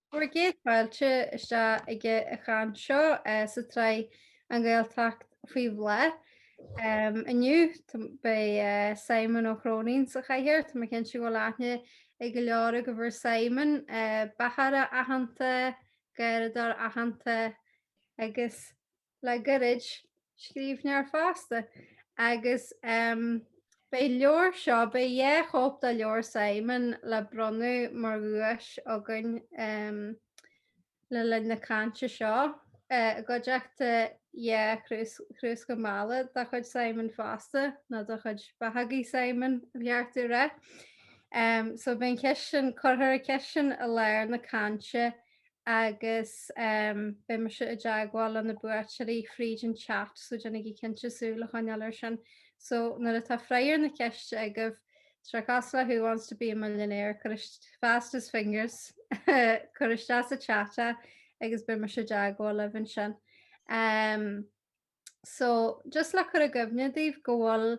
Fuair géad fáilte is ige a chan seo sa trí an Ghaeltacht Faoi Bhláth. Aniu bei Simon ó Cróinín sa chathaoir, Tá cinn si go láithne ag go leora go bhfuair Simon beachara aitheanta, gairidóir aitheanta agus le gairid scríbnear fásta. Agus bei leor seo bei dhé chóp de leor Simon le bronnú mar ghuais agan le linn na cante seo. Go deachta chrús go mála de chuid Simon fásta na do chuid bahagaí Simon bheartú ra. So ben ceisian chuthir a ceisian a léir na cante agus be mar se a deagháil an na buirteirí frídin chat so dénig í cinnte súla chuinealir sin. So nuair a tá fréir na ceiste agah Tracasla who wants to be a millionaire fast as fingers chuiste a chatta agus be mar se deagháil le sin. So just le chur a gobneadíh go bhfuil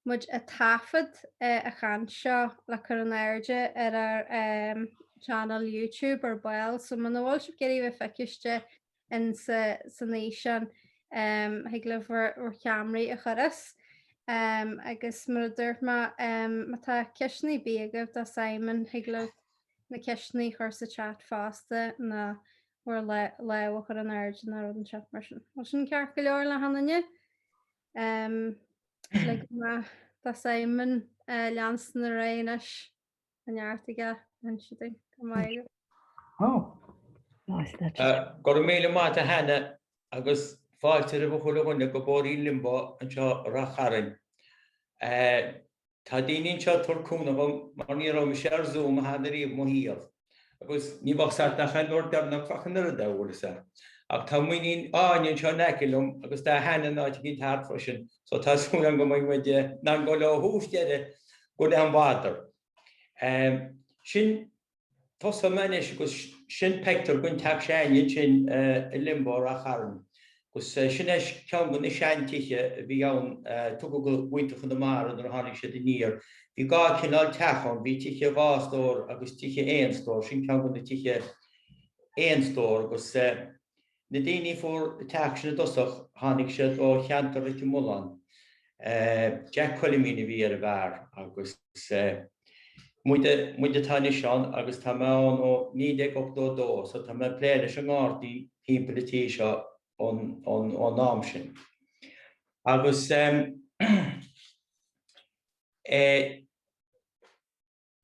muid a tafad a chan seo le chur an airde ar channel YouTube ar bail, so man bhfuil si géirí bheith feiciiste in sa nation ag le bhar cheamraí a churas. Agus mar dúirt tá ceisnaí bí agah dá Simon ag le na ceisnaí chuir sa chat fásta na bhfuair le chur an airde na rud an chat mar sin. Mar sin ceart go leor le hanaine. Le tá Simon leanstan na réanais anheartaige an siúting go maiige. Go méle má a henne agus fáilte a bhchuilehhaine go bóí limbo an seo racharin. Tá daoíonn seo turcúna mar ní ra sé zoom a hena riomh mo híamh. Agus ní bhsart nach chuir dearnach fachan ar a dahla. Ach tá muoín áin seo necilm agus tá hena náid cinn tar freisin, so tá súlan go muide ná go le hústéide go an bhádar. Sin tosa meis agus sin pector gon tap séine sin i limbo a charan. Gus sin cean go na seantiche bhí ann tu go bhainte chun na mar an tháinig sé níir. Bhí gá cinál techan, bhí tiche bhástóir agus tiche éonstóir, sin cean go na tiche éonstóir agus na daoine fór teach sin na dosach tháinig sé ó cheantar i Mulán. Jack Collimína bhí ar a bhar agus muide táine seán agus tá meán ó 982, so tá me pléile an gáirtaí hímpeltí seo ón nám sin. Agus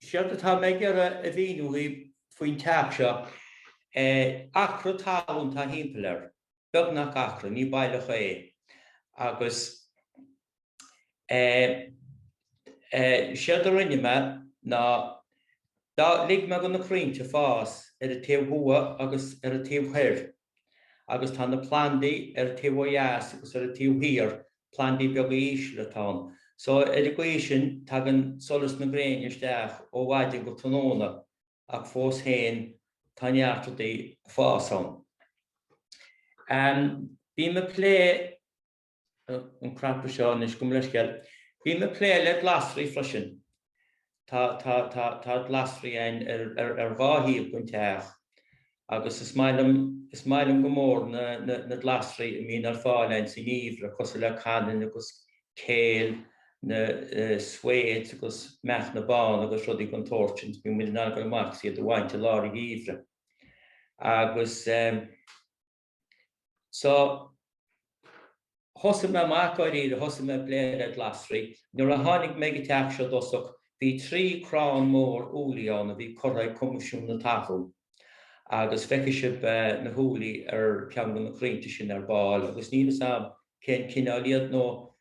siad tá me ar a bhíúí faoin teach seo achra talún tá hímpelir, beg nach achra, ní bailach é. Agus siad a rinne me ná lig me go na críinte fás ar a taobhua agus ar a taobhhuir. Agus tá na plandaí ar a taobhheas agus ar a taobhhír, plandaí beag ísle atá. So ar a gcuí sin tá an solas na gréine isteach ó bhaide go tóna ach fós héin tá neartadaí fásán. Bhí me plé an crappa seán is go leisceil. Bhí me plé le glasraí freisin. Tá glasraí ein ar bháthíomh gon teach. Agus is mailm go mór na glasraí a mín ar fáilein sa níomhre cos le canan agus céal na suéid agus meach na bán agus rudí gon tortint bhí mí ná go amach siad a bhainte láir i gíomhre. Agus so thosa me mácáirí thosa me pléile glasraí, nuair a tháinig me go teach seo dosach bhí 3 crán mór úlaíán a bhí choraigh comisiún na tafu. Agus feiciisib na húlaí ar ceann na críinte sin ar báil, agus nílas am cén cineáliad nó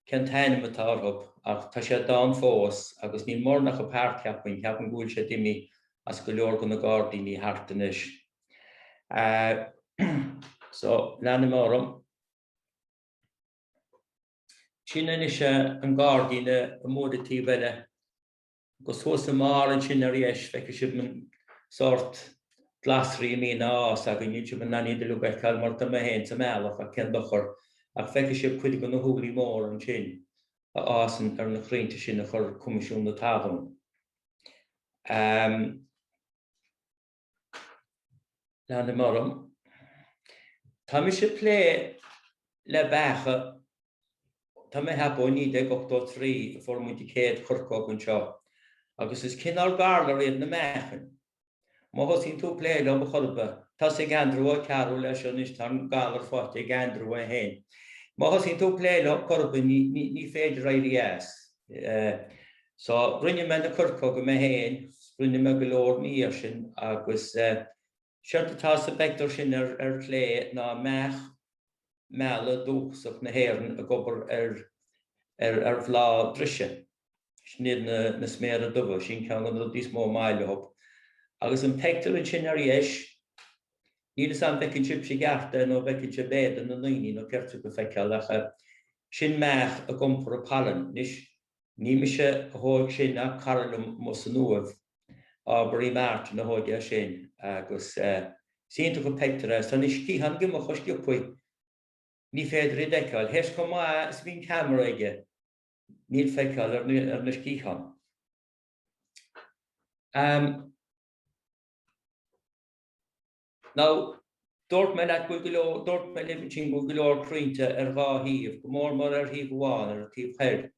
cén tainm atárthb ach tá sé dá fós agus ní mór nach a páirt ceapain ceapan gúil sé daoine as go leor go na gádaoine hartanis. So lena mórm. Sin is an gádaoine a módatí bheile agus thusa mar an sin ar éis feiciisib man sort glasraí mí ás a go níú man naní de lubechail mar a héin sa meach a cen dochar ach feiciisib chuide go na húlaí mór an sin a ásan ar na chríinte sin a chur comisiún na tafann. leanna maram. Tá mi sé plé le becha, tá mi heb ní de go do trí formúti céad churcó an seo. Agus is cinál garla réad na mechan. Má hosín tú plé le chulba, tá sé gandrú cearú leis an is tan galar fáte gandrú a hen. Má hosín tú plé le chulba ní féidir réirías. So rinne me na churcó go me hen, rinne me go lór ní sin agus seirtatá sa bector sin clé ná mech meala dúchsach na héireann a gobar bhlá drise. Sníad na sméar a dubh sin ceann an dís mó máile hop. Agus an pector an sin ar dhéis, níl san becinn sib sé garta nó becinn sé béda na naoine nó ceirte go feicealacha sin mech a gompar a palan. Ní me se hóig sin a carlam mos an nuamh aber í Mháirt na hóide sin agus sínta go pector san is cíhan gimach chus giopui ní féidir I deicáil. Heis go má is bhín camera aige níl feiceáil ar na scíchan. Now, dúirt me le sin go leor craointe ar dhá híomh, go mór mar ar híomh bháin ar tíobh cheir.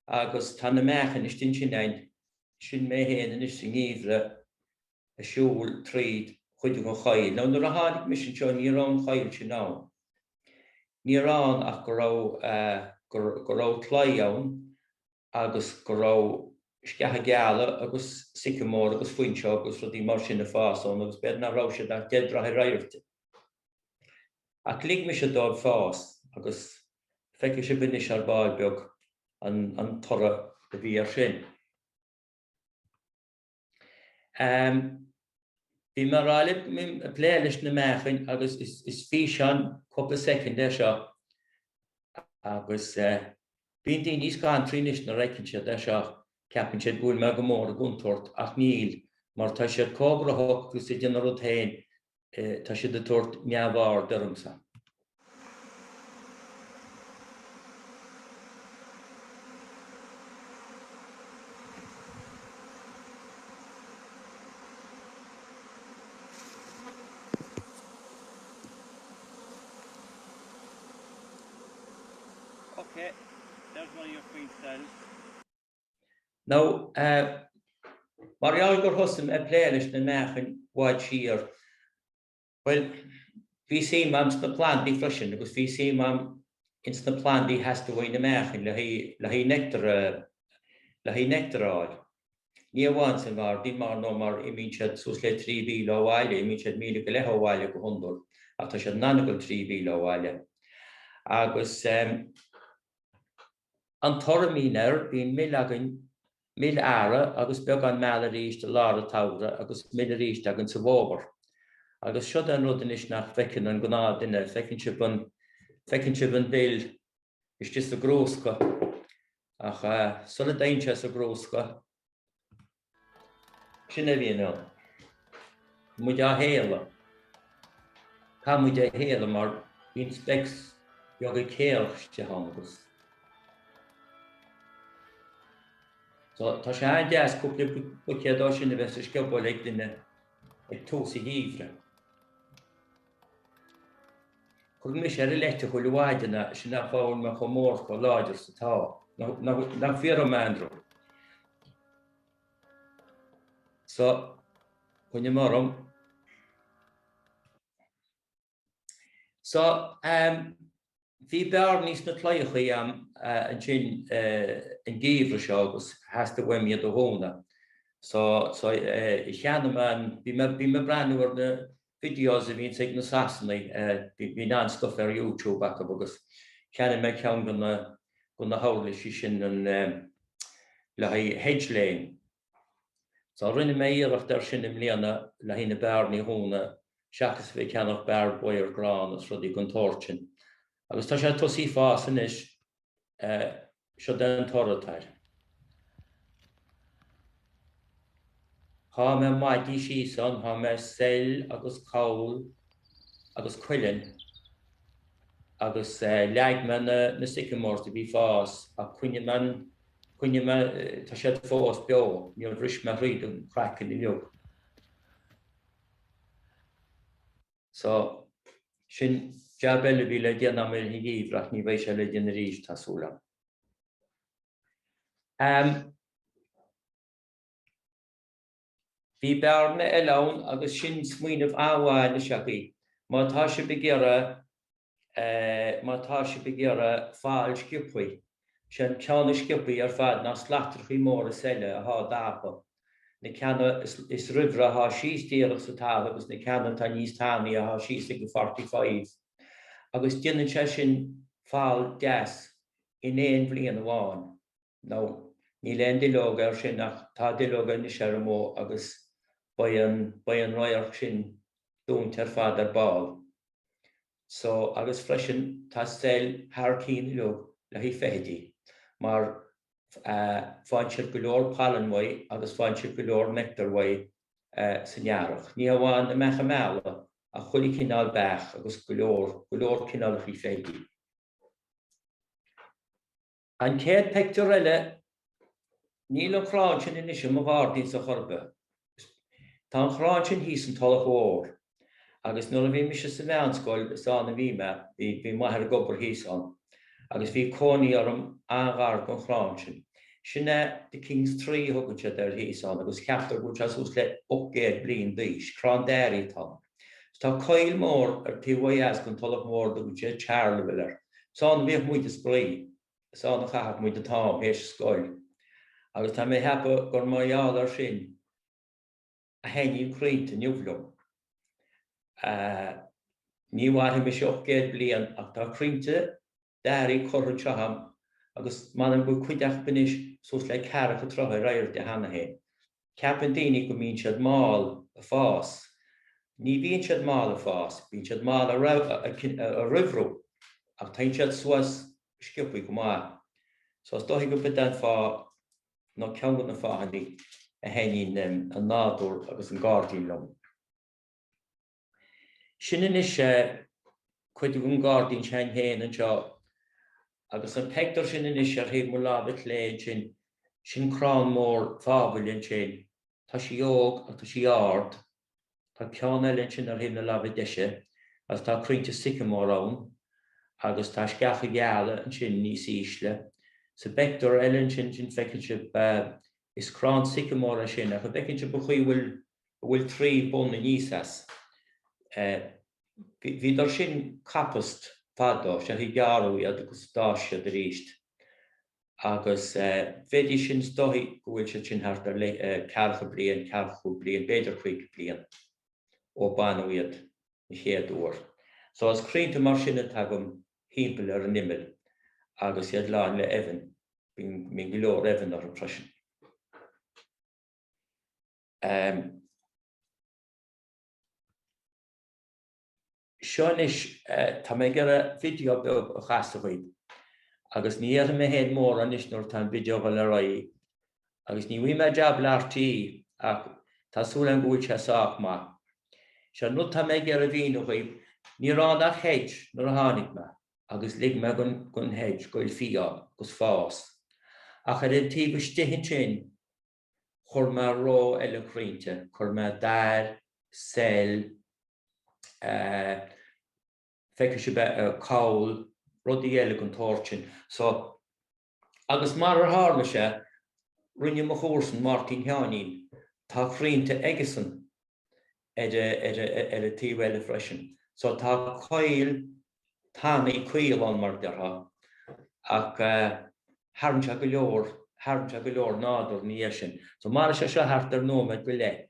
Agus tá na mechan is tin sin ein, sin mé héanaan is sin íomhre a siúil tríd chuide go chail. Now, nuair a tháinig me sin seo ní rán chail sin ná. Ní rán ach go rá tlai ann agus go rá sceatha geala agus sycamore agus fuinse agus rudí mar sin na fásán agus bead na rá sé ach deadratha réirte. Ach lig me sé dóibh fás agus feice sé binis ar báil beag an torra a bhí ar sin. Bhí mar ráilib a plé leis na mechan agus is fí sean cúpla second é seo agus bhíon daoine níos gan trínis na réicinse é seo ceapann siad bhfuil me go mór a gúntúirt ach níl mar tá siad cóbra thug gus sé deanna rud tain tá siad a tuairt neamhbhar dormsa. Okay, there's one of your freestyles. Now, mar gur thusam a plé leis na mechan bháid siar. Well, bhí sé mam na plandaí freisin, agus bhí sé mam ins na plandaí heasta bhain na mechan le hí nectaráil. Ní bháin san bhar, dí mar nó mar imín siad sús le 3,000 óháile, imín siad 1,000 go leith óháile go hundúir, ach tá siad nanagil 3,000 óháile. Agus an toramínar bhíon mil ara agus beag an meall a ríist a lára tábhra agus mil a ríist agan sa bhóbar. Agus seo an rudan is nach fecinn an gná duine, fecinn sib an bhil is just a grósca. Ach sulla dainte sa grósca. Sinna bhíon ná. Muid a héala. Tá muid a héala mar bhíon specs beag a céalchte hánagus. So, tá sé an deas cúpla bucéadá sin a bheits a sceabáil ag duine ag túsa híomhre. Chug mis ar a leite go leháideanna sin nach fáil me chomór go láidir sa tá, nach fear am andro. So, chunne maram. So, bhí bear níos na tlaochaí an sin an gíomhre seo agus heasta bhaimiad do hóna. So I cheanna man, bhí me breanúir na videos a bhíon ag na sasannaí, bhí an stuff ar YouTube agus cheanna me ceann go na hála sin an le hedge lane. So rinne mé iirecht ar sin im léana le hí na bearnaí hóna seachas bhí ceannach bear buir grán as rudí gon tortin. Agus tá sé tosí fásan is seo den toratáir. Tá me maidí sísan, tá me sel agus caul agus cuileann agus leag me na sycamores a bhí fás a cuine me tá sé fós beo, ní an bhris me riad an crackan i leog. So, sin jarbelle vi le dian am el higif rach ni veis le dian rís tasúla. Bhí bearna eile agus sin smuoinemh áháil le seachí, má tá sé begearra fáil sciúpaí, sin ceanna sciúpaí ar fad ná slaachtarchaí mór is eile a há dápa. Na ceanna is ribhre a há síos díalach sa tábha agus na ceanna tá níos tánaí a há síos go 45. Agus déanann sé sin fáil deas in éon bliain amháin. Nó ní leon duilleoga ar sin ach tá duilleoga ní sé mó agus ba an roiarch sin dúnt ar fad ar báil. So agus freisin tá stel Harcín luach le hí féidí, mar fáintear go leor palanmhaid agus fáintear go leor nectarmhaid sa nearach. Ní amháin na mecha meala a chuirigh cinál bech agus go leor cinál hí féidí. An céad pictiúr eile níl an chráin sin inis mo bhardín sa chorbe. Tá an chráin sin hís an talach ór. Agus nuair a bhí mise sa bheanscoil sána bhí me, bhí maithir gobar hís an. Agus bhí cónaí orm anghar gon chráin sin. Sinne the King's Tree thugann sé ar hís an, agus ceaptar go teas ús le 8 bliain d'aois, crán déirí tá. Tá coil mór ar tíhhaas gon talach mór do go sé tearla bhfuil. Sána bhíoh muid is blí, sána chahab muid atá héis scoil. Agus tá mé hepa gur maiall ar sin a henín crainte niuhlum. Ní bhaithe me 8 bliain ach tá crainte déirí corran seacham agus man go cuideach banis sos le carach a trotha rair de hana hé. Ceapan daoine go mín siad máil a fás. Ní bhíonn siad máil a fás, bhíonn siad máil a rihrú ach tainn siad suas sciúpaí go má. So as dóigh go bit an fá ná ceangan na fáhannaí a henín an nádúr agus an gádaí lom. Sin inis chuidigh an gádaín tein héin an seo agus an pector sin inis ar hé mór lábit léin sin crán mór fábhailinn sin. Tá sí óg ach tá sí ard. Tá ceann eile sin ar hé na lábit deise agus tá crainte sycamore ann agus tá sceacha geala an sin níos ísle. Sa pector eile sin feiceann sib is crán sycamore sin ach a feiceann sib chuí bhfuil 3 bun na níosas. Bhí dar sin capast fadó sé hí gearú agus dáise de ríist. Agus féidir sin dóigh go bhfuil sé sin thart ar cearcha bliain, cearchú bliain, beidir 5 bliain ó banúiad na chéad uair. So as crainte mar sinna tagm hímpel ar an imil agus iad láin le Evan, bhín go leor Evan ar an freisin. Sean is tá mé gur a video beg a chasachaid agus ní ar mé héad mór an isnúir tá video bhil le raí agus ní bhí me jab leartí ach tásúil an gúil se sáach má. Se nu tá mé gur a bhíú chuid ní ránach heid nuair a tháinig me agus lig me gon heid goil fiá agus fás. Ach ar an tíbh stihinn sin chur me ró eile crainte, chur me dair, sel, feiceann sibh caol, rudí eile gon tortin. So agus mar ar tharla sé rinne mo chóirsan Mháirtín Cróinín tá crainte eagasan ar a tíomh eile freisin. So tá coil tánaí cuil an mar deartha ach tharnte go leor nádúr níos sin. So mar sé seo thart ar nóid go le.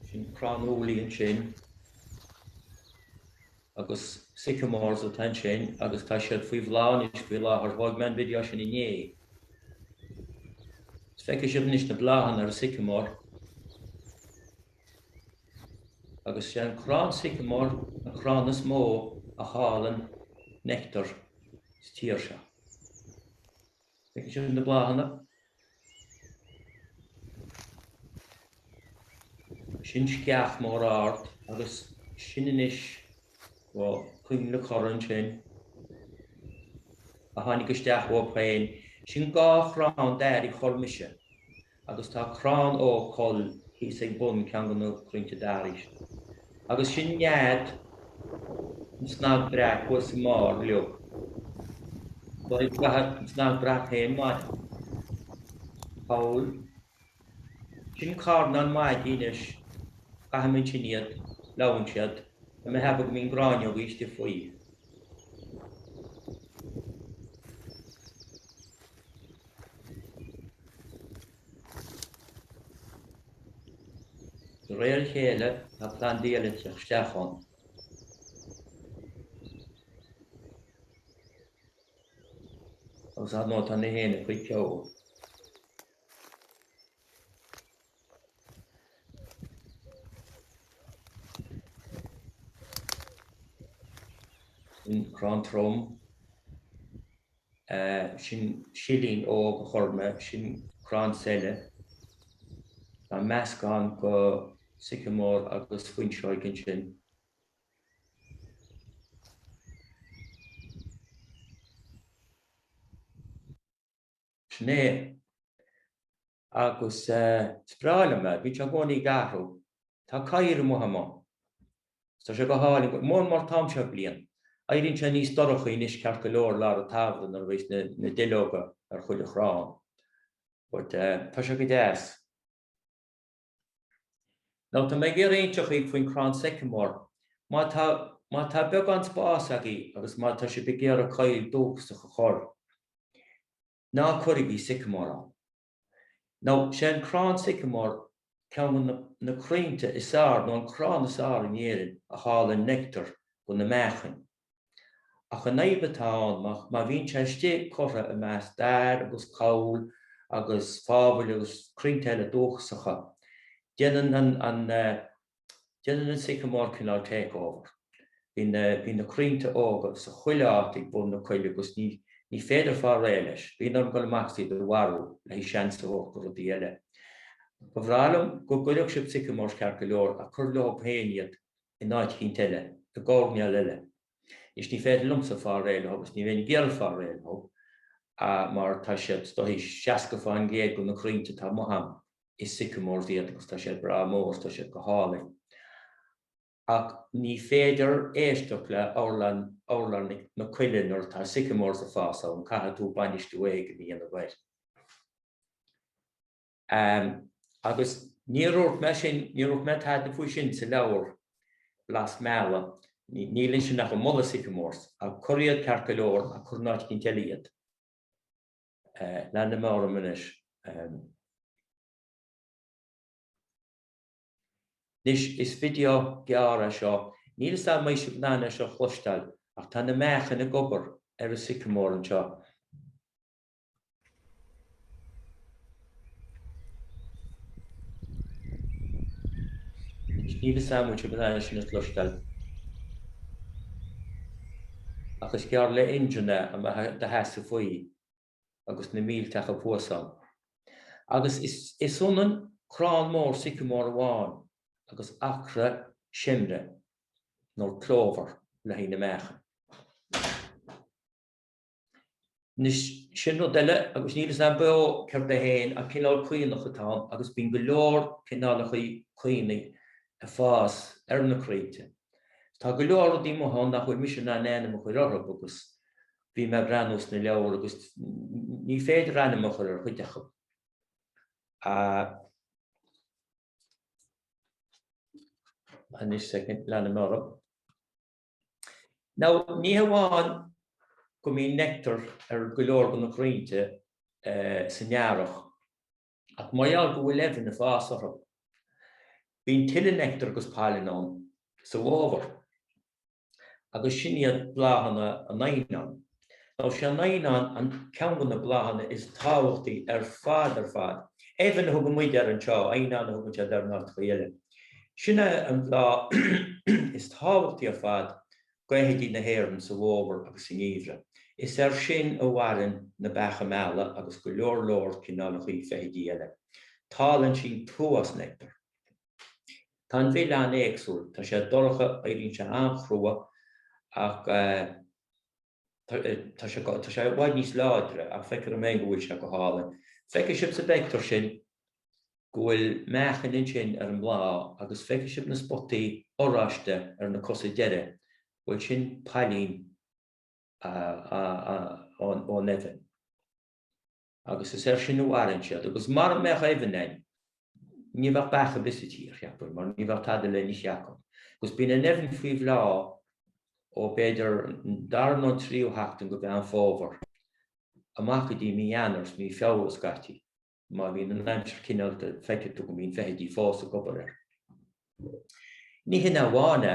Sin cránúlaíonn sin agus sycamores a tan sin agus tá siad faoi bhláin is faoi láthair bháid men video sin inné. Feiceann siad níos na bláhan ar a sycamore agus sé an crán sycamore an crán is mó a hálan nectar tíir se. Feiceann siad na bláhanna. Sin sceach mór ard agus sin inis chuin le chorann sin a tháinig isteach ó féin sin gá chrán déir i chormise agus tá chrán ó col hí ag bun cean go cruinte dáris. Agus sin nead snág brach was mór leog. Bhaid snág brach héin maid. Paul, sin carnan maid ínis gahamid siniad, lawnsiad, a me hebog mín gráinio gíiste faoi. Réir chéile a plan díaliteach steachán. Agus had nó tan na héine chuig ceol. Sin crán trom, sin silín ó go chorme, sin crán selle, a meascán go sycamore agus fuinseoig an sin. Sné, agus spráile me, bhí an gcónaí garú, tá cair Muhammad. Tá sé go hálainn, mór tamse blian. Éiríonn sé níos dorocha níos ceart go leor lá a tabhlan ar bhís na duilleoga ar chuile chrán. Tá sé go déas. Ná tá mé gur réinteach ag faoin crán sycamore, má tá beag an spás agaí agus má tá sé begéar a cail dógus a chor. Ná chuirigí sycamore an. Ná sé an crán sycamore ceann na cruinte is ár nó an crán is ár in éireann a hála nectar go na meachan. Ach an naibbetáin má bhíonn sé sté corra a meas dar agus caul agus fábhail agus cruinteile dóchasacha. Déanann an sycamore cinál take over. Bhí na cruinte óga sa chuileátaigh bun na chuile agus ní féidir fá ré leis. Bhí an go amachtaí do warú le hí seansa ó go rudí eile. Ba bhrálam go gcuileadh sib sycamore ceart go leor a chur leo péiniad in áichainteile, a gcóirneal eile. Is ní féidir lumsa fá ré le agus ní bhéin geal fá ré le mar tá sé stohí seaca fáin géad go na cruinte tá moham is sycamore díad agus tá sé bra mór tá sé go hálainn. Ach ní féidir éisteach le árlan na cuileann ar tá sycamore sa fása an caithe tú bainistú éige ní ana bhaid. Agus níorúirt me tá na faoi sin sa leabhar blas meala, ní linn sin nach an molla sycamores a choiríad ceart go leor a chur náichainteile iad. Lena mára munis. Nis is video geara seo, níl sa mai sib nána seo chlustal, ach tá na meachan na gobar ar a sycamore an seo. Níl sa mai sib nána sin na chlustal. Ach is gear le injuna a da heasa faoi, agus na Bealtacha puasan. Agus is sonan crán mór sycamore bháin, agus acra simre nó clóver le hí na meachan. Nis sin nó deile agus nílas na beo ceir de héin a cinál cuioinach atá agus bín go leor cinál cuioinnig a fás ar na cruinte. Tá go leor dí mohan nach chuir mis na néna mo chuir ortha agus bhí me breanús na leabhar agus ní féidir ranna mo chuir ar chuideacham. And this second lana mara. Now, ní hamháin go mí nectar ar go leor go na cruinte sa nearach. Ach maiall go bhfuil efinn na fás ortha. Bhín tuile nectar agus pálinán sa bhábhar. Agus sin iad bláhanna a nainán. Now sé nainán an ceann na bláhanna is táhachtaí ar fad. Even thug go muid ar an seo, ainán thug go ar nach chuile. Sinna an blá is táhachtaí ar fad gaithidí na héireann sa bhábhar agus in íomhre. Is sin a bhharann na becha meala agus go leor cinál chuí féidí eile. Tálann sin tuas nectar. Tá an bhfuil an éagsúil, tá sé dorocha éiríonn sé anchrúa ach tá sé bhaid níos láidre ach feicear a mé go bhfuil sé go hálainn. Feicear sib sa bectar sin Gwyl mechan yn sin yn bla, agos fecysib na spotti orashta na cosa dere, gwyl sin palin o nefyn. Agos ys sin nhw aran siad, agos mar mech eifyn ein, ni fach bach y bys y tir, mar ni fach tadal yn eich iacon. Agos by'n y nefyn ffwyf la o bedr dar no tri o hacht yn gobean ffofr. A mac ydi mi anars, mi fiawrs gati. Ma fi'n yn amser cynnal ffecyd dwi'n mi'n fehdi ffos o gobr Ni hynna wana,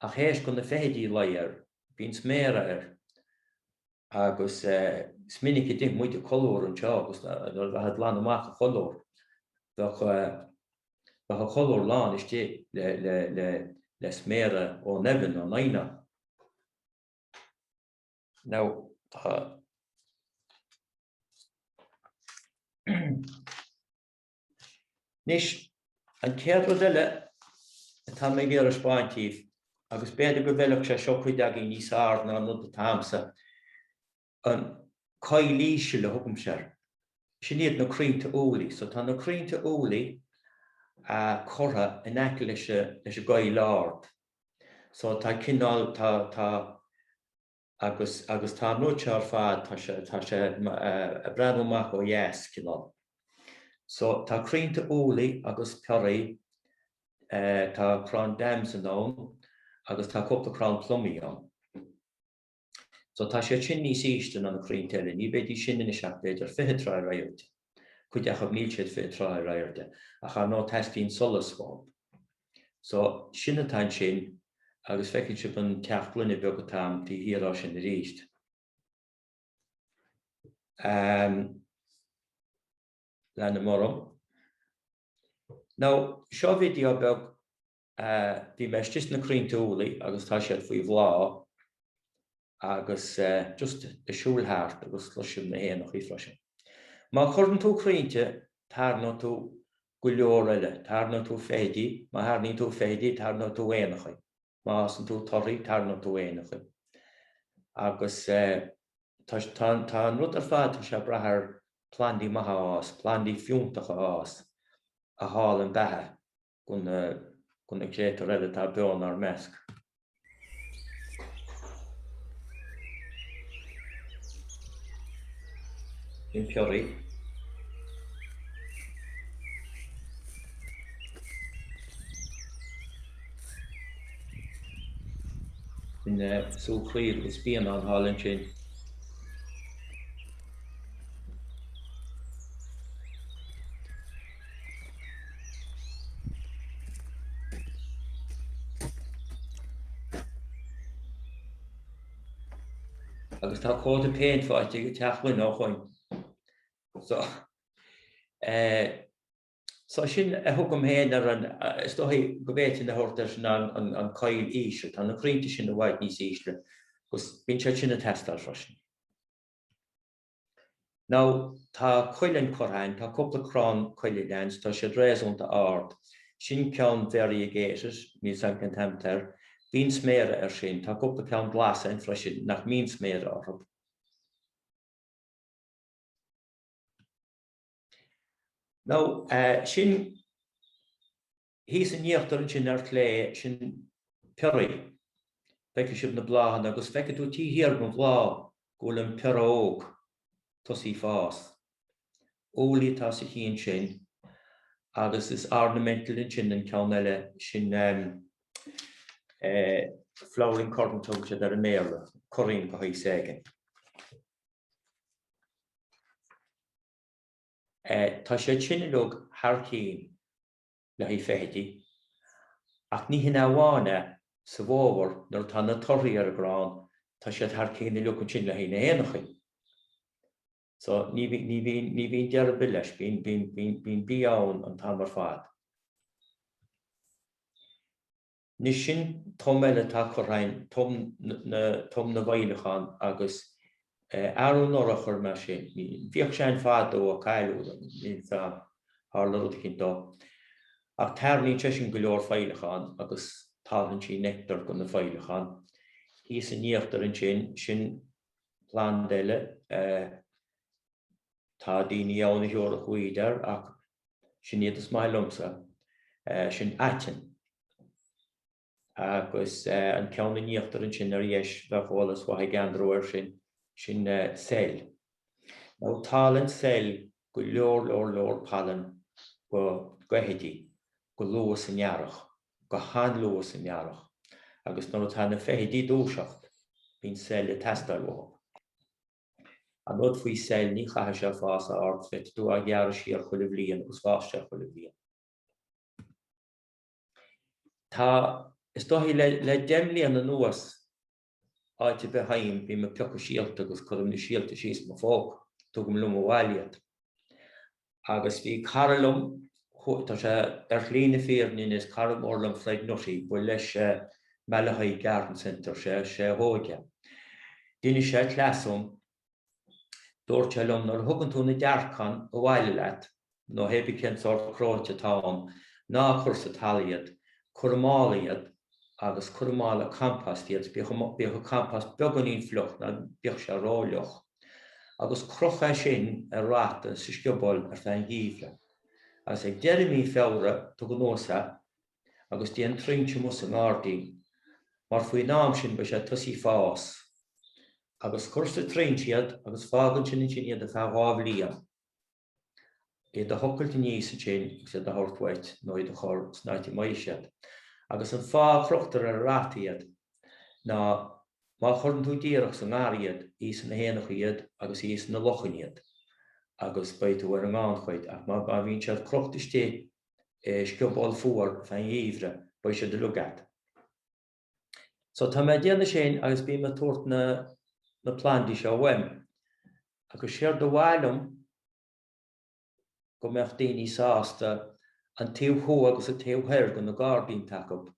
a ches gwn y fehdi lair, fi'n smera agos sminig ydy mwy dy color yn tio, agos na had lan o mac o color. Fach o color lan ysdi le smera o nefyn o naina. Now, Nis an ceardlanna tá mé gur spáintíh agus beidir go bhfuileh sé seo chuideag í níos ardna an nud tamsa an cailíise le thugam sear. Sin iad na crínta ólaí, so tá na crínta ólaí a chortha in aice leis a Ghaeltacht. So tá cinál agus tá nuaite ar fad tá sé breanúach ó dheas cinál. So tá crínta ólaí agus peoraí tá crán dams an ón agus tá cúpla crán plumí an. So tá sé sin níos ístan an na crínta eile, ní bheidí sin in seach beidir 23 rairte. Chuideach a 1923 rairte a cha nó testín solas fáb. So sin atá sin agus fecinn sib an teach blunne beag go tam tí hírá sin a ríist. Lena morum. Now, seo video beag bhí meis just na crínta ólaí agus tá siad faoi bhlá agus just a siúlthart agus luisiúm na héanach í freisin. Má chuirn tú crínte, tarna tú go leor eile, tarna tú féidí, má tharnaí tú féidí, tarna tú éanachaí. Má san tú torí, tarna tú éanachaí. Agus tá rud ar fad sé brathar plandí maithe ás, plandí fiúntacha ás a háil an bethe gon na clétar eile tá beán ar measc. In peoraí. In súclír agus bíon an hálann sin. Agus tá cóta péin fáilte go teachhain á chuin. So sin a thugam héin ar an stoí go bhéitin na thuirtar sin an cail ísle, tá na crínta sin na bhaid níos ísle, gus bíonn sé sin na testáil freisin. Now, tá coileann chorthain, tá cúpla crán coileann, tá sé réasúnta ard, sin ceann variegated, níos haoichainteoir, bíonn sméire ar sin, tá cúpla ceann glasainn freisin nach mín sméire orthu. Now, sin hís an níochttar sin ar clé sin peoraí, feice sib na bláhan agus feice tú tíhíar go bhlá gúil an pearóg tosí fás. Ólaí tá sa chéan sin, agus is ornamental in sin an ceann eile sin flowering cotton tugte ar an méle, Cróinín go haois éigean. Tá sé tsinnealóg thar-cín le hí féidí, ach ní hynna bhána sa bhóbhar nar tá na torraí ar a grán, tá sé thar-cín i leocann sin le hí na éanachaí. So ní bhíon dearab leis, bíon bíán an tam ar fad. Ní sin tom eile tá chorthain, tom na bhailechán agus Arú norachar mar sin, bhíoh sé an fad ó a cailú, ní tá hála rud cinn dó. Ach tarnaí te sin go leor fáilechán agus tálann sí nectar go na fáilechán. Hís an níochttar an sin plán eile tá daoine ann a thuair a chuidear ach sin iad is mai lomsa, sin aitin. Agus an ceanna níochttar an sin ar dhéis bheitholalas bhaith gandróir sin saoil. Nó tálann saoil go leor palan go gweithidí, go luas an iarach, go han luas an iarach. Agus nó tána fehidí dúiseacht, bín saoil a testar bhóg. An nód faoi saoil ní chaithe sé fás a ort fit dú a ghearra síar chuile bhliain agus fáiste chuile bhliain. Tá is dóthaí le 10 bliain an nuas áite be haim bí me peocha síalta agus chum na síalta síos mo fóg, tugam lum bhhailiad. Agus bhí caralum, tá sé ar chlína féarnin is caram orlam fleid nutí, bu leis Mealachaí Garden Centre sé hóige. Dine sé clasúm, dúirt sé lum nar thugann tú na dearcán a bhhaile leat, nó hebí cén sort cróite táim, ná cursa talíad, curmálaíad agus curmála campastíad, bíocha campas beganín flucht na bíoch sé ráileach. Agus crocha sin a ráta sa sciobal ar fein híomhre. As ag deirmí féra tu go nósa, agus díon tríinte mus an árdaí, mar faoi nám sin ba sé tosí fás. Agus cursa tríintiad agus fágan sin iad a feadhábh líam. Iad a thucailta níos an sin sé a thorthaid nó iad a chur snáiti maisiad. Agus an fá crochtar ar rátaíad ná má churann tú díreach san áiríad ís na héanach iad agus ís na lochaniad. Agus beitu ar an gáin ach má bhíonn sé crochtaiste sciobal fuar fein híomhre ba sé de lugat. So tá mé déanana sin agus bí me tuairt na plantí seo bhaim. Agus séar do bhhailm go meach daoine sásta an taobh agus a taobh go na Ghaeltacht take up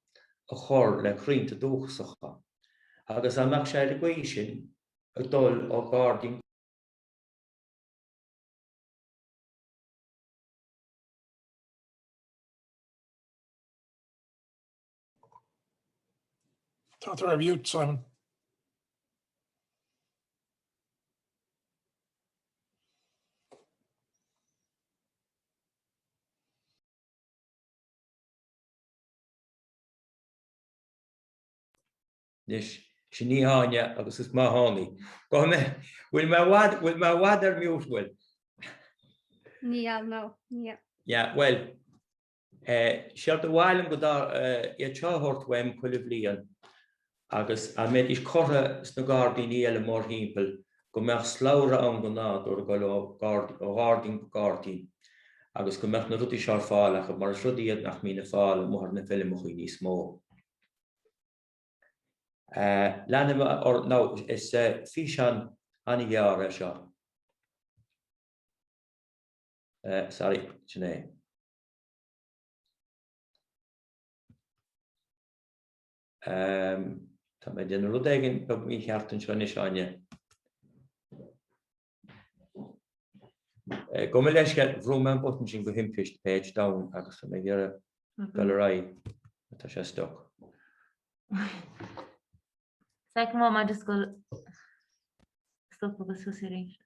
a chur le chrínta dúchasacha. Agus amach sé le gaí sin a dul ó Ghaeltacht. Tá ar mute, Simon. Nis sin ní háine agus is má hánaí. Go me bhfuil má bhhad ar mute bhfuil. Ní nó, ní. Ja, well, séar do bhhailm go iad teáthirt bhaim chuile bbliain agus a méid is cortha na Ghaeltacht eile mór hímpel go meach sláire an go nádúir go Ghaeltacht Ghaeltacht agus go meach na rudí seár fálacha mar is rudí iad nach mína fála mór na filmachí níos mó. Lena or no is Fishan Aniara seo. Sorry, Sinead. Tá mé den rudéigin go mí cheartan seo is aine. Go mé leis bhrúm button sin go himpist page down agus mé ggéire gallery tá sé stoc. Second one, I just go stop with the series.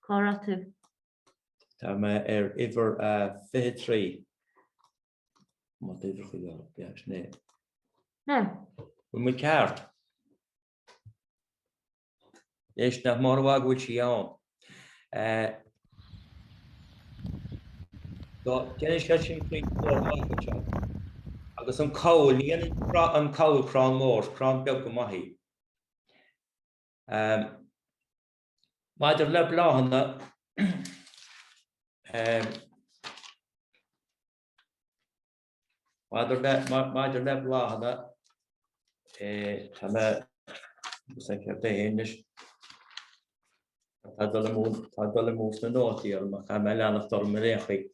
Corrective. Tá me iver 53. Wat iver gedaan? Ja, nee. No. We moet kaart. Eerst naar morgen wil je aan. Dat ken ik geen kring voor morgen. Agus an cawl, ní an cawl crán mór, crán beag go maithí. Maidir le bláhanna maidir le bláhanna tá me tá dul mús na nótaí mar cha me leannach dom réchaí.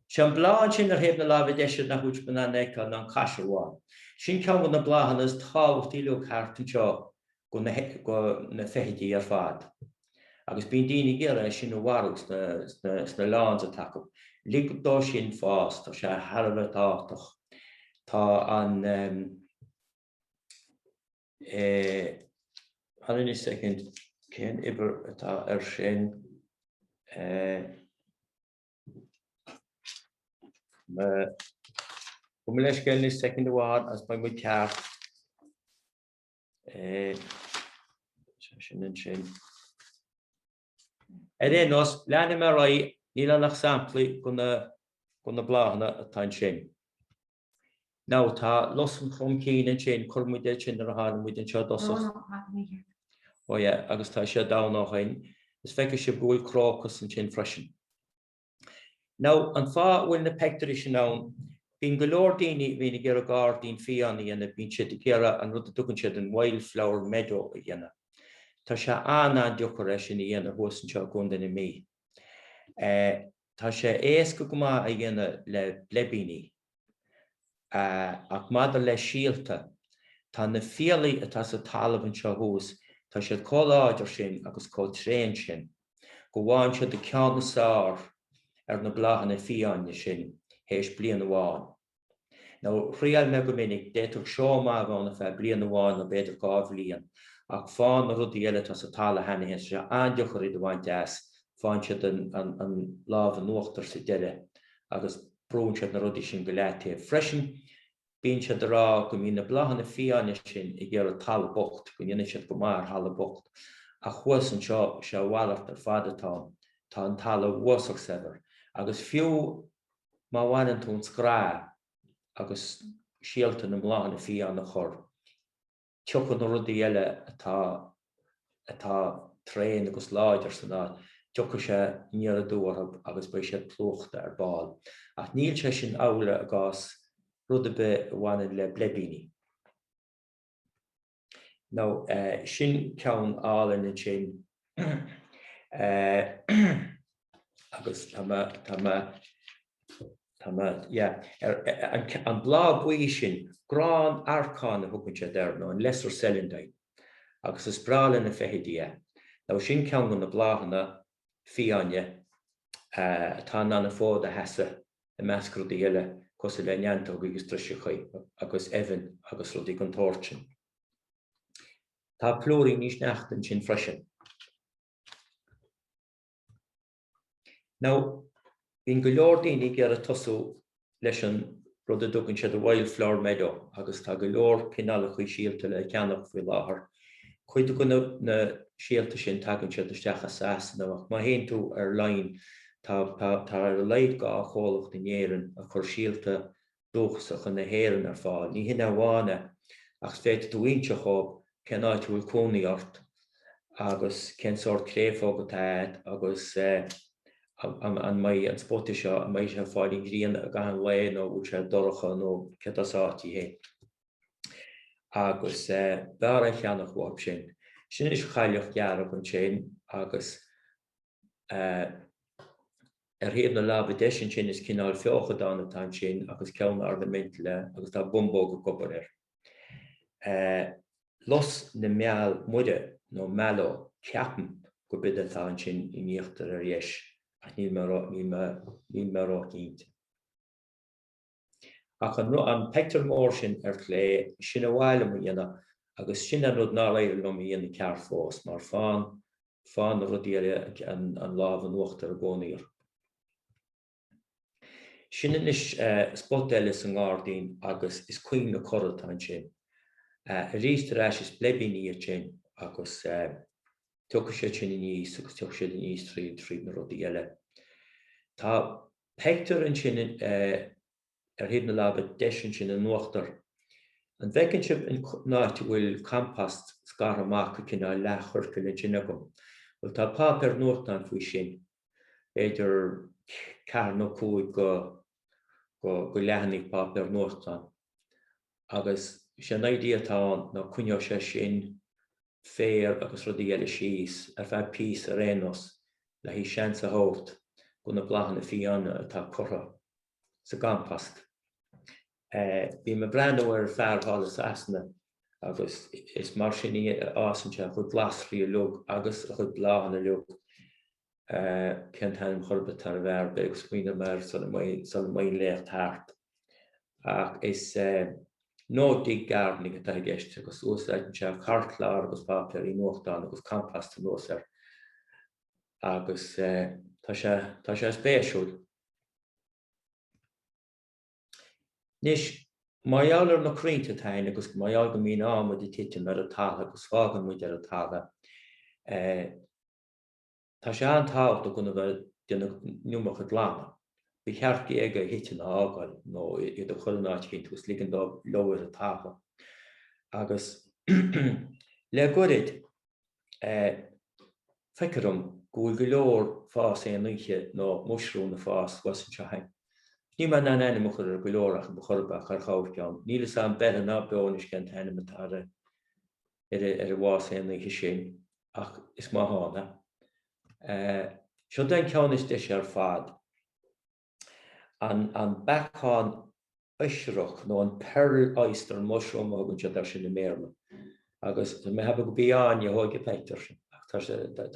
Sean bláán sin ar héb na lábh deise na hút banna necha an caiisiháin. Sin ceann na bláhan is táhachtí le cartan seo go na fehidí ar fad. Agus bíon daoine ggéire sin bhharús na lán a take. Ligdó sin fás tá sé Harbh táach. Tá an hold on a second, cén ibar atá sin Bum leis gael ní second award as by my car. Sin. Nos leanna mar roi níl nach sampli gona bláhanna atá sin. Now tá losan chum cín an sin churmuide sin ar hána muid an seo dosach. Oh yeah, agus tá sé dá nachhain. Is feice sé búil crócus an sin freisin. Now an fá bhfuil na pectorí sin nán, bín go leor daoine bhína gur a gár dín fianna dhéanana bín siad a gcéire an rud a tugann siad an wildflower meadow a dhéanana. Tá sé anna deochar é sin a dhéanana thuas an seo gúndan na mí. Tá sé éasca go maith a dhéanana le blebíní. Ach mada le síalta, tá na fialaí atá sa talamh an seo thuas, tá sé cóláidir sin agus cótréin sin. Go bháin siad a ceann na sár ar na bláhanna fiáine sin, héis blian amháin. Now, rial me go minic, déitach seo má bhána fé blian amháin na beidir gáh líon, ach fáin na rudí eile tá sa tala hena hén sé andeochar i do bhaint deas, fáin siad an lábh an nuachtar sa deire, agus brún siad na rudí sin go leithe freisin, bín siad a rá go mí na bláhanna fiáine sin i ggéir a tala bocht, go dhéanana siad go mar thala bocht, a chuas an seo se bhhailart ar fadatá, tá an tala bhuasach sever, agus fiú má bhaineann tún scrá agus síalta na bláhanna fiáine chur. Teochar na rudí eile atá tréin agus láidir san ná, teochar sé níor a dúr agus ba sé plóchta ar báil. Ach níl sé sin ála a gás rud a be bhhaine le blebíní. Now, sin ceann álan in sin, agus an blá buí sin, grán arcán a thugann sé dar nó an lesser celindaid, agus is brála na feithidí. Now, sin ceann go na bláhanna fiáine, tá na fód a heasa a meascrúdaí eile, cos le neantóg agus trisiúchaí, agus evan agus rudí an tóirtin. Tá plórí níos neachtain sin freisin. Now, bín go leor daoine gur a tosú leis an rud a dúgann siad a wildflower meadow, agus tá go leor cinál chuí síalta le Ceannach Faoi Bhláth. Chuid go na síalta sin tagann siad isteach a sasanna, ach má héon tú ar lein, tá ar leid gá cholacht na néireann a chur síalta dúchasach na héireann ar fáil. Ní hinna bháine ach féit tú íonse chob cén áit bhfuil cónaíart agus cén sort créfág atá agus an mai an spotta seo an mai sé fáilí gríon a gahan le nó bhúil sé doracha nó cetasátí hé. Agus bear cheannach bhab sin. Sin is chailech gearach an sin agus héad na lába deisian sin is cinál feocha dána tá sin agus ceann ardamint le agus tá bumbóg go gobar ir. Los na meall muide nó mealló ceapan go bid atá sin i míochttar ar dheis. Níl marrá cínt. Ach an pector mór sin ar clé sin a bhhaile mu dhéanana agus sin an rud ná léir lom í dhéanana cear fós mar fáin a rudí an lábh an uachtar a gcónaíoch. Sin is spot eile an gádaín agus is cuiin na corratá sin. A rístar eis is blebíní ar sin agus tucha sé sin i níos agus tucha sé i níos tríd na rudí eile. Tá pector an sin ar héad na lába deisian sin an nuachtar. An bhecinn sib náit bhfuil campast scar amach cinná lechar go le sin agam. Well tá páp ar nuachtain faoi sin. Beidir cear nó cúig go lehannig páp ar nuachtain. Agus sé naidí atá ná cúineo sé sin fér agus rudí eile síos ar bheith pís a rénos le hí seans a hót go na bláhanna fiáine atá corra sa campast. Bhí me brandó ar fearrthálas asna agus is mar sin ásanse a chud glasrí lug agus a chud bláhanna lug cén taim chorba tar bhar beag scuoine mar sal main lécht thart ach is nódig garnig atá gist agus úsáid se cartlár agus papur í nóchtán agus campasta nósar agus tá sé spéisiúil. Nis maiallar na crínta tain agus maial go mín ámad I titim ar a talla agus fágan muid ar a talla. Tá sé an tábhta gona bheith duna nuamach a dlána. Bhí cheartcí ag a hitin ágáil nó iad a chuilnáid cinn gus lígan dó leabhar a talla. Agus le gorid feicirm gúil go leor fás é nuiche nó mushrún na fás was an seachtain. Ní man an ennim chur ar go leorach an chorbach ar chábhceann. Nílas an beir ná beonis gan ennim atá ar a bhás é nuiche sin ach is má hána. Seo den ceann is deis ar fad. An beáin isreach nó an pearl oyster mushroom agan se dar sin na méarla. Agus me heb go bíán I hóige peitar sin. Tá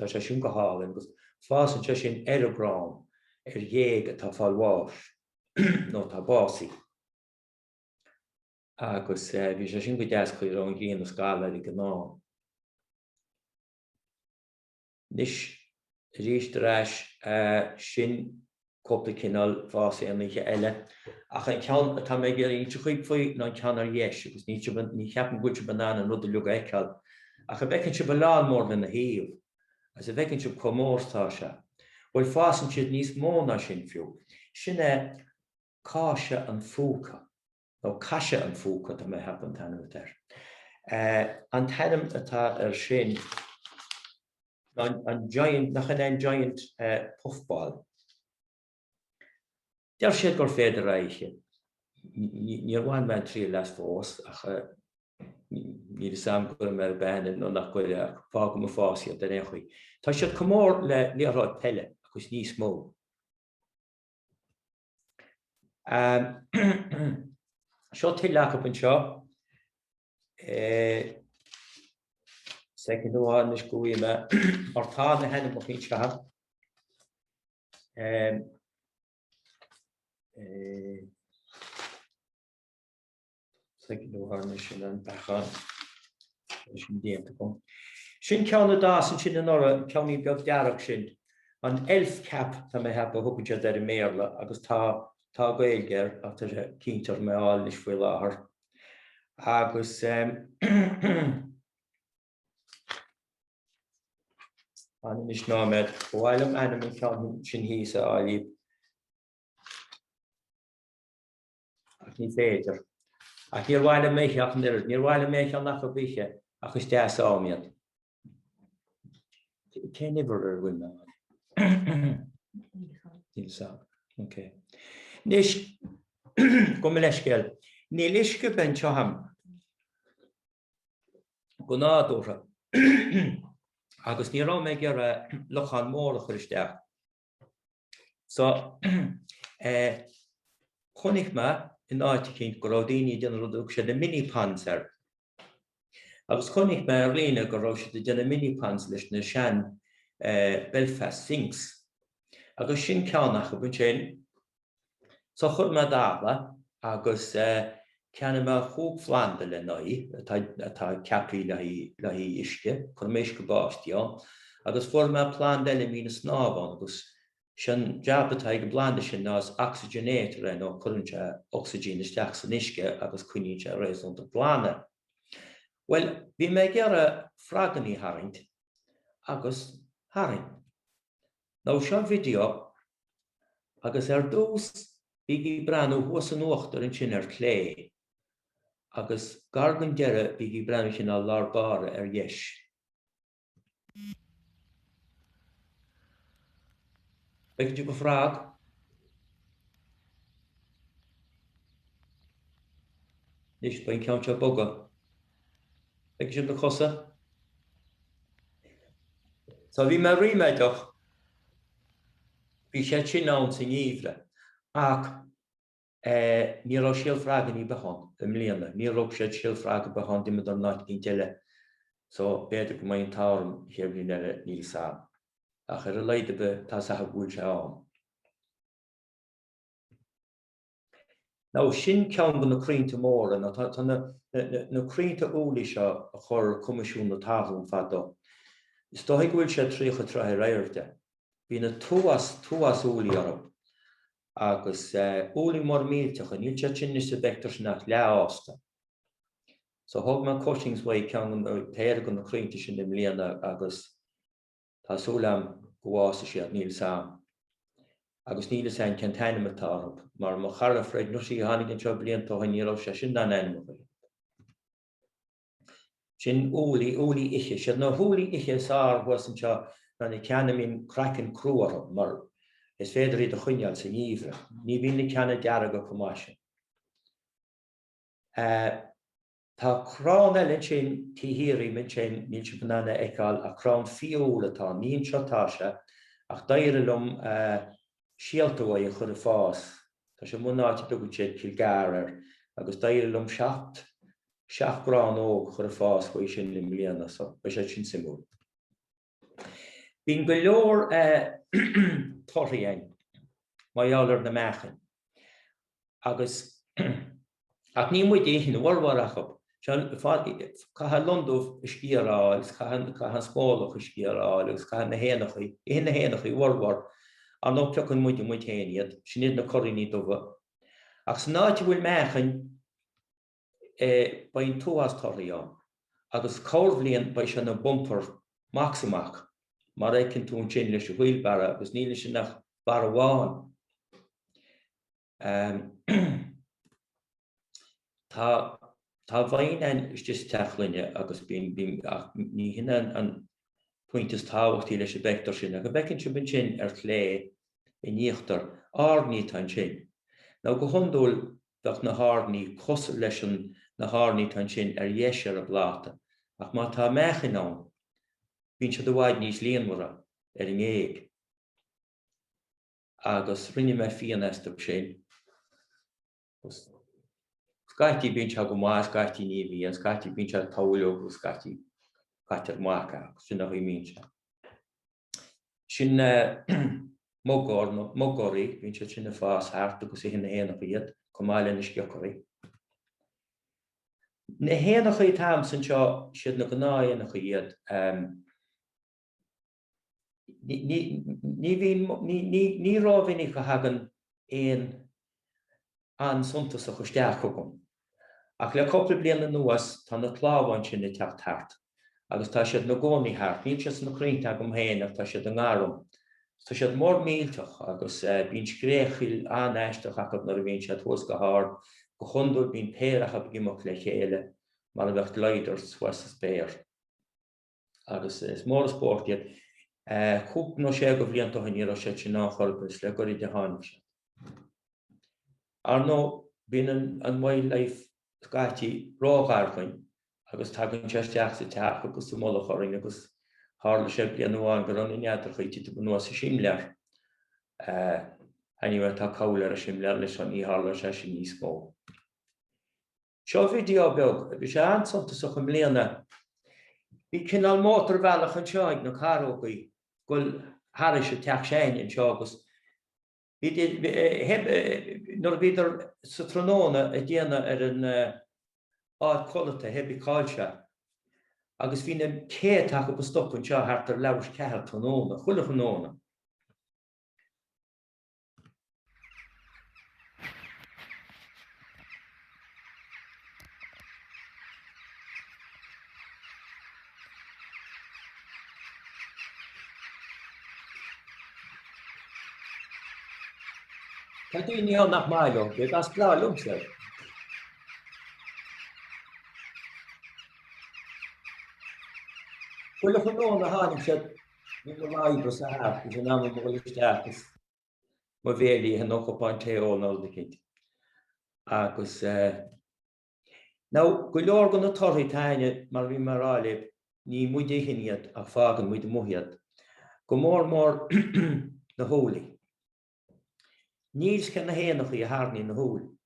sé sin go hálan agus fásan se sin aerográn ar dhéag atá fáilháis nó tá básaí. Agus bhí sé sin go deas chuir an gcéan na scála I go ná. Nis ríiste sin cópla cinál fásaí an nuiche eile. Ach an ceann atá mé gur íon chuig faoi ná ceann ar dhéis, agus ní cheapan gúte banana rud a luga eiceáil. Ach a bhecinn se beláán mór na haomh, as a bhecinn se comórtá se. Bhfuil fásan siad níos móna sin fiú. Sinne cáise an fúca, nó caise an fúca tá mé heb an tanam ar. An tanam atá ar sin an giant, nach an giant puffball. Deir siad gur féidir aiche. Níor bhain me trí leis fós, ach níor sam gur mar beine nó nach goil fágam a fásaí den é chuí. Tá siad comór le líorráid pelle agus níos mó. Seo tileach up an seo. Second one is going or tá na henne mo chin seach. Second one is sin an bachan. Sin déanta kom. Sin ceanna dásan sin an ora ceannaí beag dearach sin. An elf cap tá me heb a thugann ar I méarla agus tá gailgear ach tá sé cíntar meáil is foioi láthair. Agus an is námed bhhailm anam an ceann sin híos a áilí. Ach ní féidir. Ach níor bhhaile méiche ach níor bhhaile méiche an nach a bhíche ach is deas ámiad. Cé nibir ar bhuiine áil. Níl sá. Okay. Nis go me leis geal. Ní lisce ben teaham go nádóra. Agus ní rá mé gur lochan mór a chuiristeach. So, chonig me in áite cinnt go rádaoine déanana rud sé de mini-panzer. Agus chonig me ar lína go rá sé de déanana mini-pans leis na sean Belfast Sphinx. Agus sin ceannach a buin sin. So chur me dála agus ceanna me chúg Fhlanda le naí atá ceapaí le hí isce, chun méis go báistí agus fuair me plán eile mína snábhán agus sin deabatá go blanda sin ná oxygenétar nó chuann oxygén isteach san isce agus cuinín sé rééisúnta plána. Well, bhí mé gur a fraganí haint agus haing. Ná seo video agus ar dús bhí breanú huas an uachtar an sin ar clé, agus gargan deire bhí breanú sin á larbára ar dheis. Beic tú go frág? Nis bain ceann seo boga. Beic tú go chosa? So bhí me riméideach bhí sé sin ann san íomhre. Ach, ní rá síalfragan í behan, mlíana. Ní rá sé síalfragan behan dimad an náid cinn teile. So, beidir go main táirm chéirbhín eile níl sá. Ach ar a leide be tá sa bhúil se an. Now, sin ceann na crainte mór na crainte úlaí seo a chur comisiún na taithún fada. Is dóigh bhfuil sé tríocha trathe réirte. Bhí na túas úlaí orm. Agus úlaí mór mílteach níl sé sin sa vector sin nach leásta. So thug man coachings way ceann téir go na crainte sin na mbliana agus tásúlam gohása siad níl sam. Agus níl san ceantaine matárap, mar mo charra fred no sí hánig an seo blianta hain níl sé sin dan enmach. Sin úlaí ihe, siad na úlaí ihe sár was an seo na ceanna mín crackan crúar, mar is féidir iad a chuineal sa níomhre. Ní bhín na ceanna deara go cumáise. Tá crán eile sin tíhírí min sin níl se banana eáil a crán fiúla tá, níon seo táise, ach daire lom síaltói a chur a fás. Tá sé munáte dogad sé cilgárar, agus daire lom seach grán óg chur a fás chuí sin na mbliana, so ba sé sin simú. Bhín go leor torthaí ain, maiálar na meachan. Agus ach ní muid éithn na warwarachab, Caha London is scíaráil, caha spólach is scíaráil, agus caha na héanachaí, na héanachaí warwar, an nó ceann muid héaniad, sin iad na Cróinín dubha. Ach san náid bhfuil meachan bain túas torthaí an, agus córbhlíonn ba se na bumper maximach, mar écinn tún sin leis a bhuiilbara, agus níl sin nach bar amháin. Tá bhain is just teachlainne agus ní hinna an pointas táhachttaí leis a vector sin, a go bhecinn se bin sin lé i níochttar ární tan sin. Ná go hondúil bheith na hární cos leis na hární tan sin dhéisiar a bhláta, ach má tá meachan an, bhín se do bhaid níos líonmhara an éig. Agus rinne me fian eistach sin. Scaití bín se go má, scaití ní bhí, scaití bín se táúil agus scaití gaitar mácha, sin nach mín se. Sin mógóirí, bín se sin na fás háart agus i hinna héanach iad, comáile na sciocraí. Na héanach iad tam san seo siad na gnáianach iad, ní rábhinnig go hagan an suntas a chusteach gom. Ach le coppla bliana nuas tá na chlábhain sin na teacht thart. Agus tá siad na gcónaí thart, níl siad na crainte agam héanach tá siad an gáram. Tá siad mór mílteach agus bín scréchiil anéisteach agad nar a bhíonn siad thos go háir, go chundúil bín péireach a bhgimach le chéile, mar a bheith leidir suas a spéir. Agus is mór a spórtiad, cúp nó sé go bblianta hain ar sé sin náchorpas le gorí de hánig sé. Ar nó bín an mhaid leif scaití rágharchain, agus tagann teisteach sa teach agus sa mola choring agus hála sé blian amháin go raibh neadar chuite go nuas sa simlear. Anyway tá cabhlar a simlear leis an í hála sé sin níos mó. Seo fideo beag, bhí sé ansontas a chun mbliana. Bhí cinál mótar bhealach an seo ag na carógaí, gol hála sé teach séin an seo agus Nor bíidir sa tróna a dhéana ar an áid colata heb i cáilte, agus bhí na céteach go stoppann seo thart ar leabhar cethir tróna, chuile tróna. Tá daoine an nach maiile, be as blá lumsa. Chuile tróna hánig sé go maibre sa háart, gus an am go isteachtas má bhéalaí an nóchapáin téónál de cinint. Agus ná go leor go na torthaí taine mar bhí marráilib ní muid éithiniad ach fágan muid muhiad. Go mór na hólaí. Níls ce na héanachaí a thárnaí na húil.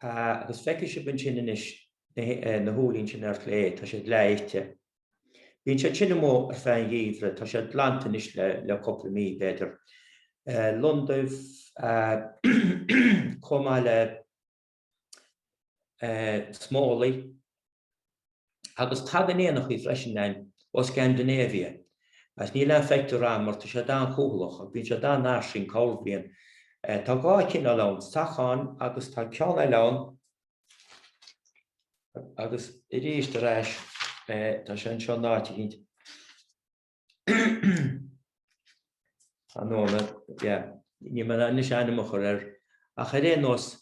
Agus feice sé bin sin inis na húlín sin ar lé, tá sé léite. Bhín sé sin mó ar féin díomhre, tá sé Bealtaine is le coppla mí beidir. London comáile smálaí, agus tagannéanach í freisin ó Scandinavia. As ní le feictar an mar tá sé dá chólach, a bhín sé dá náisiún cáilbhíon. Tá gá cin a lán, táchan agus tá ceann a lán, agus I ríist a reis tá sé an seo náitiigint. Anóna, ní man an is animachar a ré nos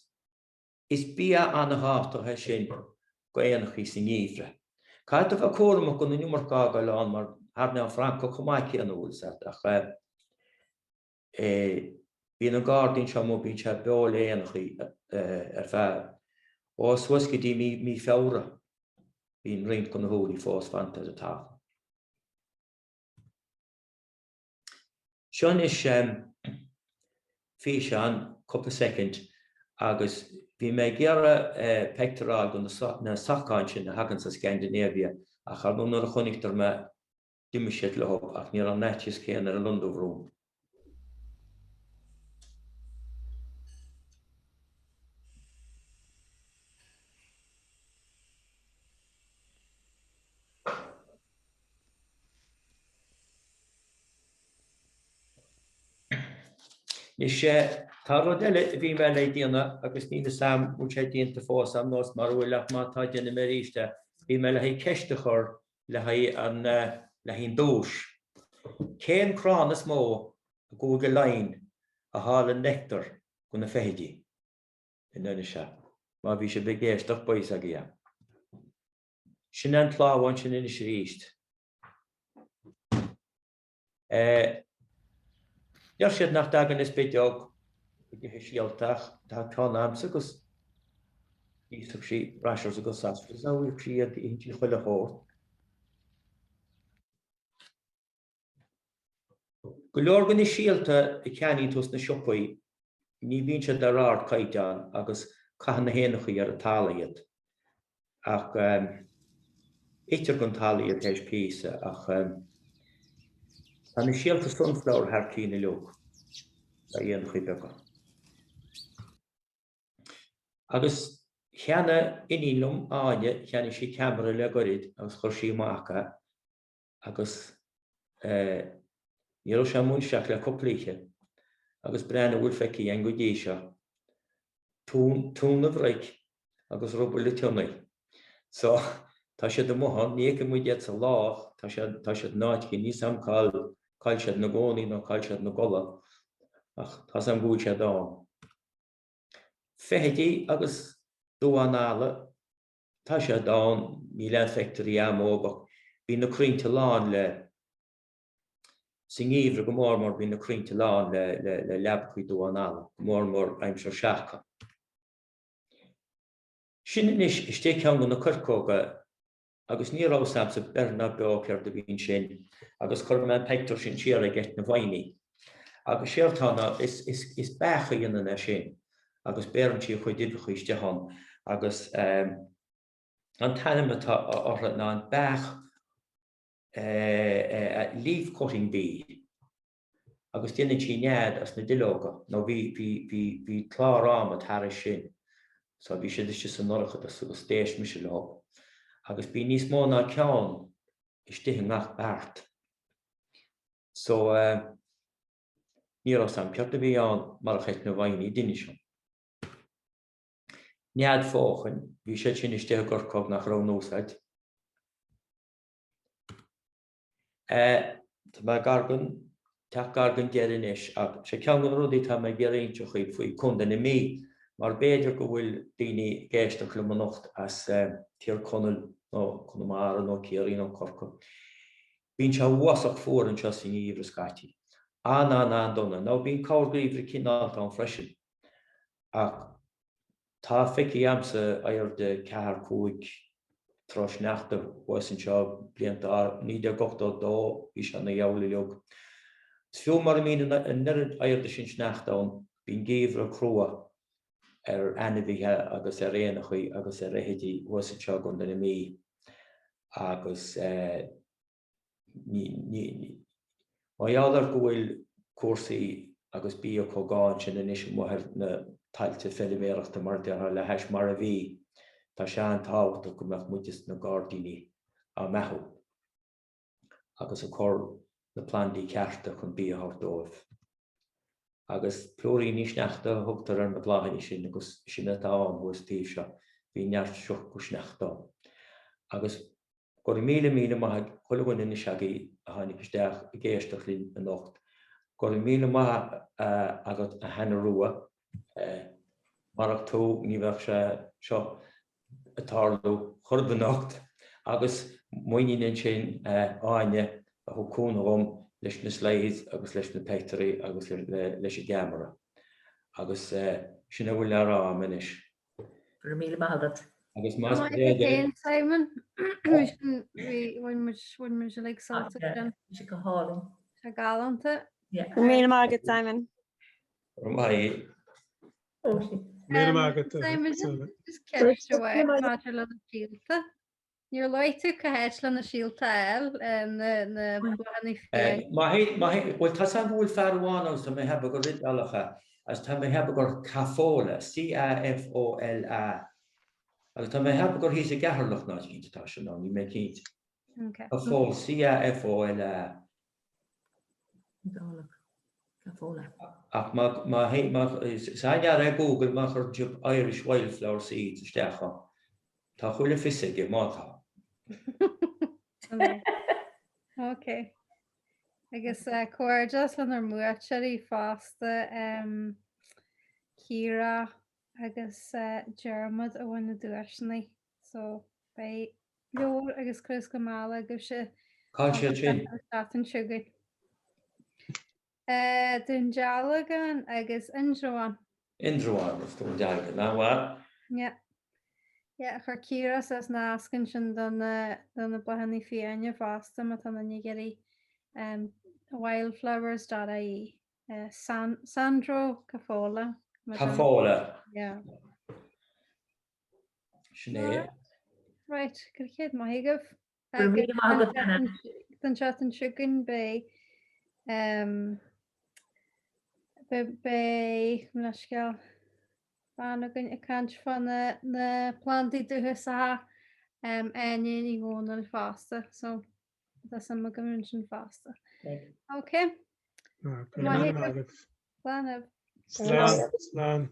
is bí an háta sin go éanach í sin níomhre. Caitach a córamach go na numar gá go lán mar harna an Franco chomáici an úlsat ach bhíon an gádaín seo mó bín se beol éanach fearr. Os was go dtí mí feabhra bhín rint go na húlaí fós fanta a táfa. Sean is fi an couple second agus bhí mé gearra pectoral go na sachtáin sin na hagan sa Scandinavia a charú nuair a chonigtar me diimi siad le hop ach níor an netis céan ar a Londóhrún. Nis tá rud eile bhí me le díana agus ní sam ú sé dínta fós am nás mar bhfuilach má tá déanana mé ríiste, bhí me le hí ceiste chur le hín dúis. Céim crán is mó a go lein a hála nectar go na féidí in nuna se, má bhí sé begéisteach buis a gé. Sin an tláháin sin ina sé ríist. Dear siad nach dagan is beideog go Ghaeltacht tá ceann amsa agus ísach sí braisiir agus sasfas a bhfuil siad intí chuile hór. Go leor gan is síalta I ceannaí tos na siopaí, ní bhíonn sé dar ard caiiteán agus caitheann na héanachaí ar a tálaíad. Ach éitir gon tálaíad éis písa ach tá na síalta sunflower thar cína leog a dhéanachaí beaga. Agus cheanna inílumm áine cheanna sí camera le gorid agus chuir sí mácha agus níor sé múnseach le coplíe agus brena bhfuil feici an go dtí seo. Tún a bhreic agus rubbar le tionaí. So tá sé do mohan ní go muidead sa lách tá sé náid ní sam cáil siad na gcónaí nó cáil siad na gola ach tá sam gúil sé dá. Feithidí agus dúanála tá sé dá ní le feictarí amógach bhí na craointe lán le Singíomhre go mór bhí na craointe lán le leabchaí dúanála go mór aimsir seacha. Sin is té ceann go na curcóga agus ní rásam sa berna beácear do bhín sin agus chuir me pector sin siar a gceist na bhainní. Agus séartána is becha dhéanana sin agus beran tí chuid dibh isteán agus an tanime atá ortha ná an bech leaf cutting bee agus déanann sí nead as na duilleoga nó bhí chlárám a thar sin so bhí sé is san norcha agus stéis mis le hop. Agus bí níos mó ná ceann is tithe nach beart. So ní sam ceart a bhí an mar a chéit na bhainní duine seo. Nead fóchan bhí sé sin is tithe gurcóg nach ránósáid. Tá me teach gargan dearan is ach sé ceann an rudaí tá me gearíonte chuid faoi chunda na mí mar béidir go bhfuil daoine géisteach le manacht as tíor conal nó chunamara nó céirí nó corca. Bhín se bhuasach fuór an seo sin íomhre scáití. Ná donna, nó bhín cáirgríomhre cinálta an freisin. Ach tá feici amsa ar de cehar cúig tros neachta bhuas an seo blianta 1982 bhí se na gheabhla leog. Fiú mar mína an nuad ar de sin sneachtáin bhín géomhre crua ar anmhíthe agus ar réanachaí agus ar réití bhuas an seo gon na mí agus Mháirt go bhfuil cuasaí agus bí chogáin sin inis muthir na tailte filiméireachta mar deartha le heis mar a bhí tá sean táhachtach go mbeadh muitas na Gardaíní a methú. Agus a chur na plandaí cearta chun bíothart dóibh. Agus plóirí níos neachta thugtar ar na bláthainí sin agus sinna táin bhuas tíobh seo bhí neart seoch go sneachtá. Agus gur míle maith chuilehain ina seagaí a tháinig isteach i ggéisteach lín na nocht. Gur míle maith agat a hena rua marach tú ní bheadh seo atárlú chur den nocht agus muoíonn sin áine a thucúna bhm leis na sléid agus leis na peitarí agus leis a gamara. Agus sinna bhfuil lerá minis. Gur míle maith Agus más Simon when you like salted and si go hálan. Ghaeltacht. Míle mágad Simon. Mai Simon just catch away Mháirt le síalta. Níor leid tú go héit le na síalta eil na bláthainí Faoi. bhfuil tá san bhfuil fearháin tá mé heb go rid ealacha as tá mé heb gur cafóla CAFOLA. Agus tá mé heb gur hís a geharlach ná cíntatá sin ná ní mé cínt. Cafól CAFOLA. Ach sáinear a Google má chur jub Irish wildflower seeds isteachá. Tá chuile fisaige mátá. Okay. Agus cuairdeas le ar muirtearí fásta Ciara agus Dermot a bhain na dúisnaí. So bei leor agus crus go mála go se Cá sé sin. an siúgaid. Dún dealagan agus indraháin. Indroáin is tú deaga ná bhar. Ja, chur Ciara as nácinn sin donna bláthainí Faoi fásta má tá na geirí wildflowers.ie Sandro Cafóla. Cafóla. Yeah. Sinné. Right, gur chéad maithigh. Gur míle maith go Den chat an siúgan bei leisceall Bánagan a cant fan na plantaí dútha aine í bhóna fásta, so tá sam go mun sin fásta. Okay. Planab. Slán. Slán.